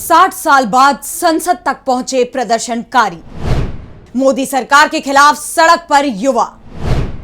60 साल बाद संसद तक पहुंचे प्रदर्शनकारी। मोदी सरकार के खिलाफ सड़क पर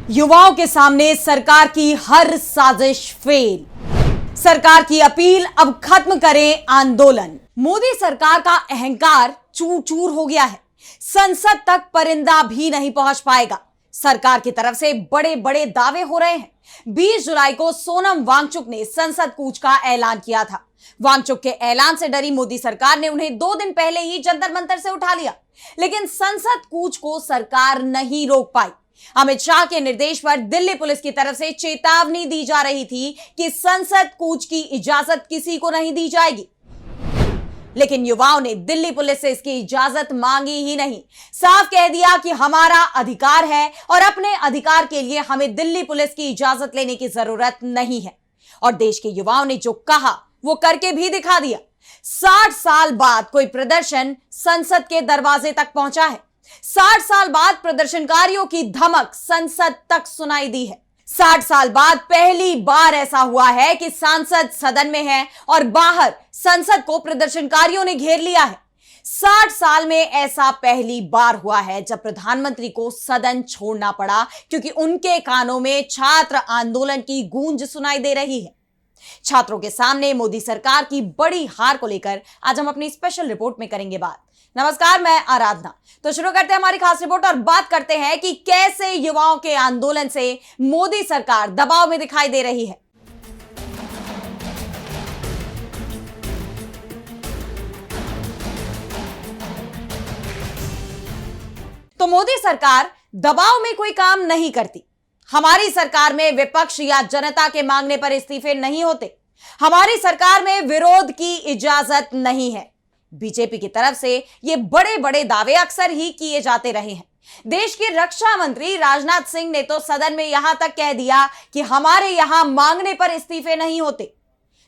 युवाओं के सामने सरकार की हर साजिश फेल। सरकार की अपील, अब खत्म करें आंदोलन। मोदी सरकार का अहंकार चूर चूर हो गया है। संसद तक परिंदा भी नहीं पहुंच पाएगा। सरकार की तरफ से बड़े बड़े दावे हो रहे हैं। 20 जुलाई को सोनम वांगचुक ने संसद कूच का ऐलान किया था। वांगचुक के ऐलान से डरी मोदी सरकार ने उन्हें 2 दिन पहले ही जंतर मंतर से उठा लिया, लेकिन संसद कूच को सरकार नहीं रोक पाई। अमित शाह के निर्देश पर दिल्ली पुलिस की तरफ से चेतावनी दी जा रही थी कि संसद कूच की इजाजत किसी को नहीं दी जाएगी, लेकिन युवाओं ने दिल्ली पुलिस से इसकी इजाजत मांगी ही नहीं। साफ कह दिया कि हमारा अधिकार है और अपने अधिकार के लिए हमें दिल्ली पुलिस की इजाजत लेने की जरूरत नहीं है। और देश के युवाओं ने जो कहा वो करके भी दिखा दिया। 60 साल बाद कोई प्रदर्शन संसद के दरवाजे तक पहुंचा है। 60 साल बाद प्रदर्शनकारियों की धमक संसद तक सुनाई दी है। 60 साल बाद पहली बार ऐसा हुआ है कि सांसद सदन में है और बाहर संसद को प्रदर्शनकारियों ने घेर लिया है। 60 साल में ऐसा पहली बार हुआ है जब प्रधानमंत्री को सदन छोड़ना पड़ा, क्योंकि उनके कानों में छात्र आंदोलन की गूंज सुनाई दे रही है। छात्रों के सामने मोदी सरकार की बड़ी हार को लेकर आज हम अपनी स्पेशल रिपोर्ट में करेंगे बात। नमस्कार, मैं आराधना। तो शुरू करते हैं हमारी खास रिपोर्ट और बात करते हैं कि कैसे युवाओं के आंदोलन से मोदी सरकार दबाव में दिखाई दे रही है। तो मोदी सरकार दबाव में कोई काम नहीं करती। हमारी सरकार में विपक्ष या जनता के मांगने पर इस्तीफे नहीं होते। हमारी सरकार में विरोध की इजाजत नहीं है। बीजेपी की तरफ से ये बड़े बड़े दावे अक्सर ही किए जाते रहे हैं। देश के रक्षा मंत्री राजनाथ सिंह ने तो सदन में यहां तक कह दिया कि हमारे यहां मांगने पर इस्तीफे नहीं होते।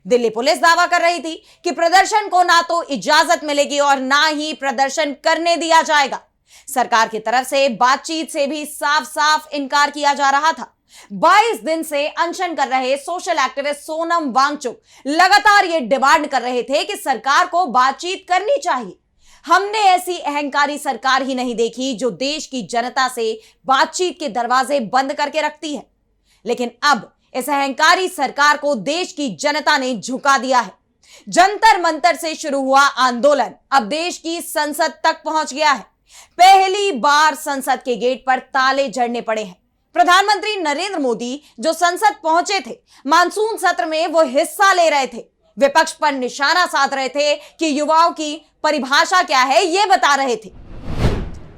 दिल्ली पुलिस दावा कर रही थी कि प्रदर्शन को ना तो इजाजत मिलेगी और ना ही प्रदर्शन करने दिया जाएगा। सरकार की तरफ से बातचीत से भी साफ साफ इनकार किया जा रहा था। 22 दिन से अनशन कर रहे सोशल एक्टिविस्ट सोनम वांगचुक लगातार ये डिमांड कर रहे थे कि सरकार को बातचीत करनी चाहिए। हमने ऐसी अहंकारी सरकार ही नहीं देखी जो देश की जनता से बातचीत के दरवाजे बंद करके रखती है। लेकिन अब इस अहंकारी सरकार को देश की जनता ने झुका दिया है। जंतर मंतर से शुरू हुआ आंदोलन अब देश की संसद तक पहुंच गया है। पहली बार संसद के गेट पर ताले जड़ने पड़े हैं। प्रधानमंत्री नरेंद्र मोदी जो संसद पहुंचे थे, मानसून सत्र में वो हिस्सा ले रहे थे, विपक्ष पर निशाना साध रहे थे कि युवाओं की परिभाषा क्या है ये बता रहे थे।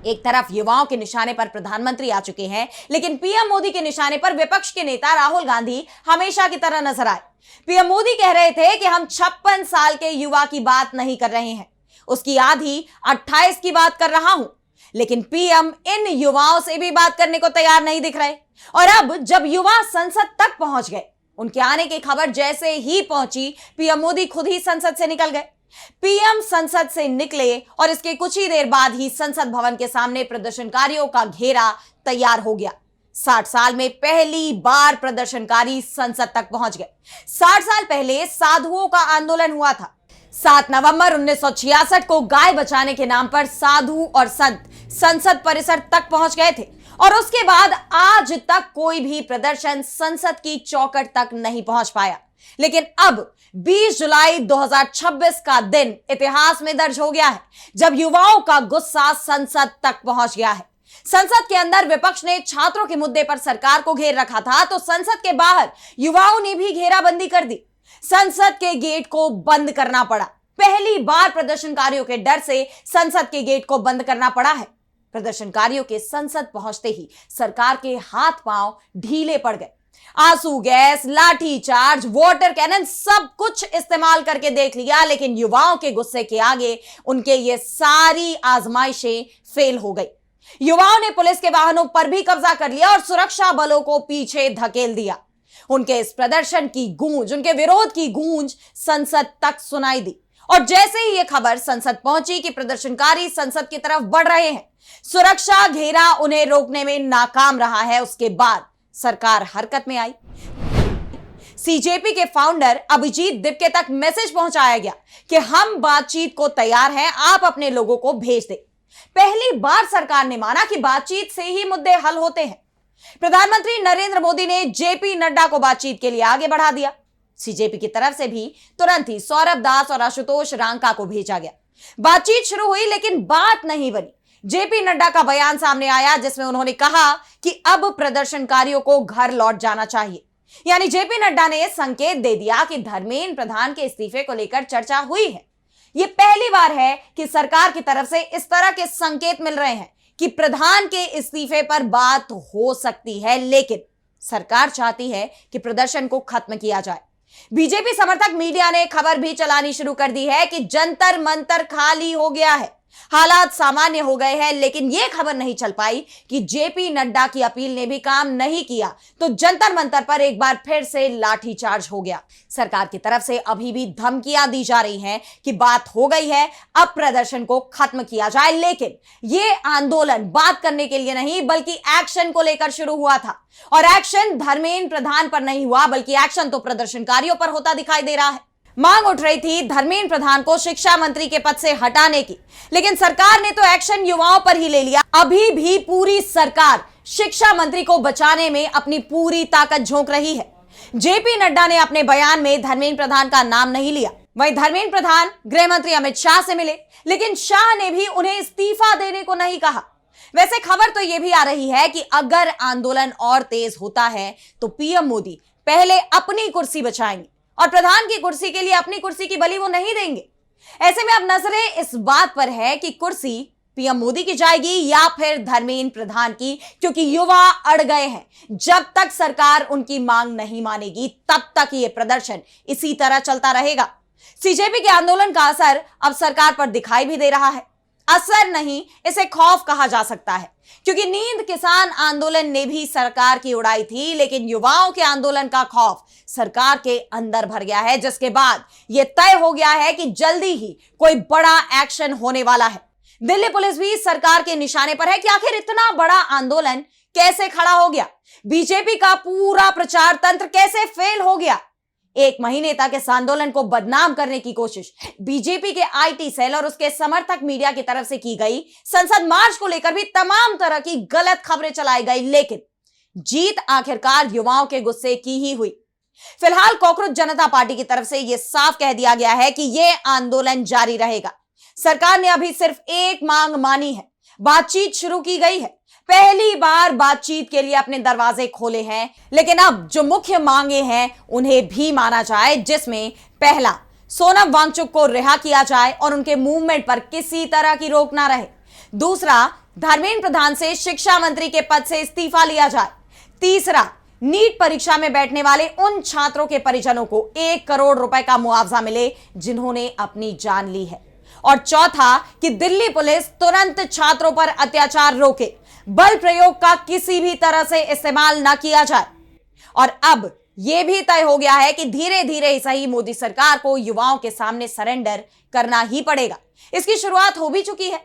एक तरफ युवाओं के निशाने पर प्रधानमंत्री आ चुके हैं, लेकिन पीएम मोदी के निशाने पर विपक्ष के नेता राहुल गांधी हमेशा की तरह नजर आए। पीएम मोदी कह रहे थे कि हम 56 साल के युवा की बात नहीं कर रहे हैं, उसकी आधी 28 की बात कर रहा हूं। लेकिन पीएम इन युवाओं से भी बात करने को तैयार नहीं दिख रहे। और अब जब युवा संसद तक पहुंच गए, उनके आने की खबर जैसे ही पहुंची, पीएम मोदी खुद ही संसद से निकल गए। पीएम संसद से निकले और इसके कुछ ही देर बाद ही संसद भवन के सामने प्रदर्शनकारियों का घेरा तैयार हो गया। 60 साल में पहली बार प्रदर्शनकारी संसद तक पहुंच गए। 60 साल पहले साधुओं का आंदोलन हुआ था। 7 नवंबर 1966 को गाय बचाने के नाम पर साधु और संत संसद परिसर तक पहुंच गए थे और उसके बाद आज तक कोई भी प्रदर्शन संसद की चौखट तक नहीं पहुंच पाया। लेकिन अब 20 जुलाई 2026 का दिन इतिहास में दर्ज हो गया है, जब युवाओं का गुस्सा संसद तक पहुंच गया है। संसद के अंदर विपक्ष ने छात्रों के मुद्दे पर सरकार को घेर रखा था, तो संसद के बाहर युवाओं ने भी घेराबंदी कर दी। संसद के गेट को बंद करना पड़ा। पहली बार प्रदर्शनकारियों के डर से संसद के गेट को बंद करना पड़ा है। प्रदर्शनकारियों के संसद पहुंचते ही सरकार के हाथ पांव ढीले पड़ गए। आंसू गैस, लाठी चार्ज, वाटर कैनन सब कुछ इस्तेमाल करके देख लिया, लेकिन युवाओं के गुस्से के आगे उनके ये सारी आजमाइशें फेल हो गई। युवाओं ने पुलिस के वाहनों पर भी कब्जा कर लिया और सुरक्षा बलों को पीछे धकेल दिया। उनके इस प्रदर्शन की गूंज, उनके विरोध की गूंज संसद तक सुनाई दी। और जैसे ही यह खबर संसद पहुंची कि प्रदर्शनकारी संसद की तरफ बढ़ रहे हैं, सुरक्षा घेरा उन्हें रोकने में नाकाम रहा है, उसके बाद सरकार हरकत में आई। सीजेपी के फाउंडर अभिजीत दिपके तक मैसेज पहुंचाया गया कि हम बातचीत को तैयार हैं, आप अपने लोगों को भेज दें। पहली बार सरकार ने माना कि बातचीत से ही मुद्दे हल होते हैं। प्रधानमंत्री नरेंद्र मोदी ने जेपी नड्डा को बातचीत के लिए आगे बढ़ा दिया। सीजेपी की तरफ से भी तुरंत ही सौरभ दास और आशुतोष रांका को भेजा गया। बातचीत शुरू हुई, लेकिन बात नहीं बनी। जेपी नड्डा का बयान सामने आया जिसमें उन्होंने कहा कि अब प्रदर्शनकारियों को घर लौट जाना चाहिए। यानी जेपी नड्डा ने संकेत दे दिया कि धर्मेंद्र प्रधान के इस्तीफे को लेकर चर्चा हुई है। यह पहली बार है कि सरकार की तरफ से इस तरह के संकेत मिल रहे हैं कि प्रधान के इस्तीफे पर बात हो सकती है, लेकिन सरकार चाहती है कि प्रदर्शन को खत्म किया जाए। बीजेपी समर्थक मीडिया ने खबर भी चलानी शुरू कर दी है कि जंतर मंतर खाली हो गया है, हालात सामान्य हो गए हैं, लेकिन यह खबर नहीं चल पाई कि जेपी नड्डा की अपील ने भी काम नहीं किया तो जंतर मंतर पर एक बार फिर से लाठीचार्ज हो गया। सरकार की तरफ से अभी भी धमकियां दी जा रही हैं कि बात हो गई है, अब प्रदर्शन को खत्म किया जाए, लेकिन यह आंदोलन बात करने के लिए नहीं बल्कि एक्शन को लेकर शुरू हुआ था। और एक्शन धर्मेंद्र प्रधान पर नहीं हुआ, बल्कि एक्शन तो प्रदर्शनकारियों पर होता दिखाई दे रहा है। मांग उठ रही थी धर्मेंद्र प्रधान को शिक्षा मंत्री के पद से हटाने की, लेकिन सरकार ने तो एक्शन युवाओं पर ही ले लिया। अभी भी पूरी सरकार शिक्षा मंत्री को बचाने में अपनी पूरी ताकत झोंक रही है। जेपी नड्डा ने अपने बयान में धर्मेंद्र प्रधान का नाम नहीं लिया। वहीं धर्मेंद्र प्रधान गृह मंत्री अमित शाह से मिले, लेकिन शाह ने भी उन्हें इस्तीफा देने को नहीं कहा। वैसे खबर तो यह भी आ रही है कि अगर आंदोलन और तेज होता है तो पीएम मोदी पहले अपनी कुर्सी बचाएंगे और प्रधान की कुर्सी के लिए अपनी कुर्सी की बलि वो नहीं देंगे। ऐसे में अब नजरें इस बात पर है कि कुर्सी पीएम मोदी की जाएगी या फिर धर्मेंद्र प्रधान की, क्योंकि युवा अड़ गए हैं। जब तक सरकार उनकी मांग नहीं मानेगी तब तक ये प्रदर्शन इसी तरह चलता रहेगा। सीजेपी के आंदोलन का असर अब सरकार पर दिखाई भी दे रहा है। असर नहीं, इसे खौफ कहा जा सकता है, क्योंकि नींद किसान आंदोलन ने भी सरकार की उड़ाई थी, लेकिन युवाओं के आंदोलन का खौफ सरकार के अंदर भर गया है, जिसके बाद यह तय हो गया है कि जल्दी ही कोई बड़ा एक्शन होने वाला है। दिल्ली पुलिस भी सरकार के निशाने पर है कि आखिर इतना बड़ा आंदोलन कैसे खड़ा हो गया, बीजेपी का पूरा प्रचार तंत्र कैसे फेल हो गया। एक महीने तक इस आंदोलन को बदनाम करने की कोशिश बीजेपी के आईटी सेल और उसके समर्थक मीडिया की तरफ से की गई। संसद मार्च को लेकर भी तमाम तरह की गलत खबरें चलाई गई, लेकिन जीत आखिरकार युवाओं के गुस्से की ही हुई। फिलहाल कॉकरोच जनता पार्टी की तरफ से यह साफ कह दिया गया है कि यह आंदोलन जारी रहेगा। सरकार ने अभी सिर्फ एक मांग मानी है, बातचीत शुरू की गई है, पहली बार बातचीत के लिए अपने दरवाजे खोले हैं, लेकिन अब जो मुख्य मांगे हैं उन्हें भी माना जाए, जिसमें पहला, सोनम वांगचुक को रिहा किया जाए और उनके मूवमेंट पर किसी तरह की रोक ना रहे। दूसरा, धर्मेंद्र प्रधान से शिक्षा मंत्री के पद से इस्तीफा लिया जाए। तीसरा, नीट परीक्षा में बैठने वाले उन छात्रों के परिजनों को 1 करोड़ रुपए का मुआवजा मिले जिन्होंने अपनी जान ली है। और चौथा, कि दिल्ली पुलिस तुरंत छात्रों पर अत्याचार रोके, बल प्रयोग का किसी भी तरह से इस्तेमाल न किया जाए। और अब यह भी तय हो गया है कि धीरे धीरे ही सही मोदी सरकार को युवाओं के सामने सरेंडर करना ही पड़ेगा। इसकी शुरुआत हो भी चुकी है।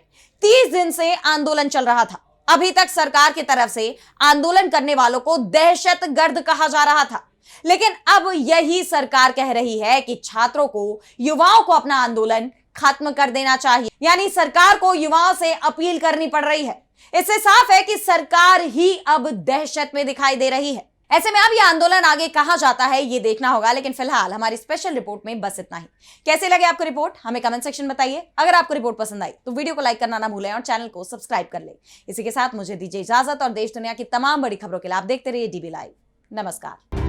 30 दिन से आंदोलन चल रहा था। अभी तक सरकार की तरफ से आंदोलन करने वालों को दहशतगर्द कहा जा रहा था, लेकिन अब यही सरकार कह रही है कि छात्रों को, युवाओं को अपना आंदोलन खत्म कर देना चाहिए। यानी सरकार को युवाओं से अपील करनी पड़ रही है। इससे साफ है कि सरकार ही अब दहशत में दिखाई दे रही है। ऐसे में अब यह आंदोलन आगे कहां जाता है ये देखना होगा, लेकिन फिलहाल हमारी स्पेशल रिपोर्ट में बस इतना ही। कैसे लगे आपको रिपोर्ट, हमें कमेंट सेक्शन में बताइए। अगर आपको रिपोर्ट पसंद आई तो वीडियो को लाइक करना ना भूलें और चैनल को सब्सक्राइब कर लें। इसी के साथ मुझे दीजिए इजाजत और देश दुनिया की तमाम बड़ी खबरों के लिए आप देखते रहिए डीबी लाइव। नमस्कार।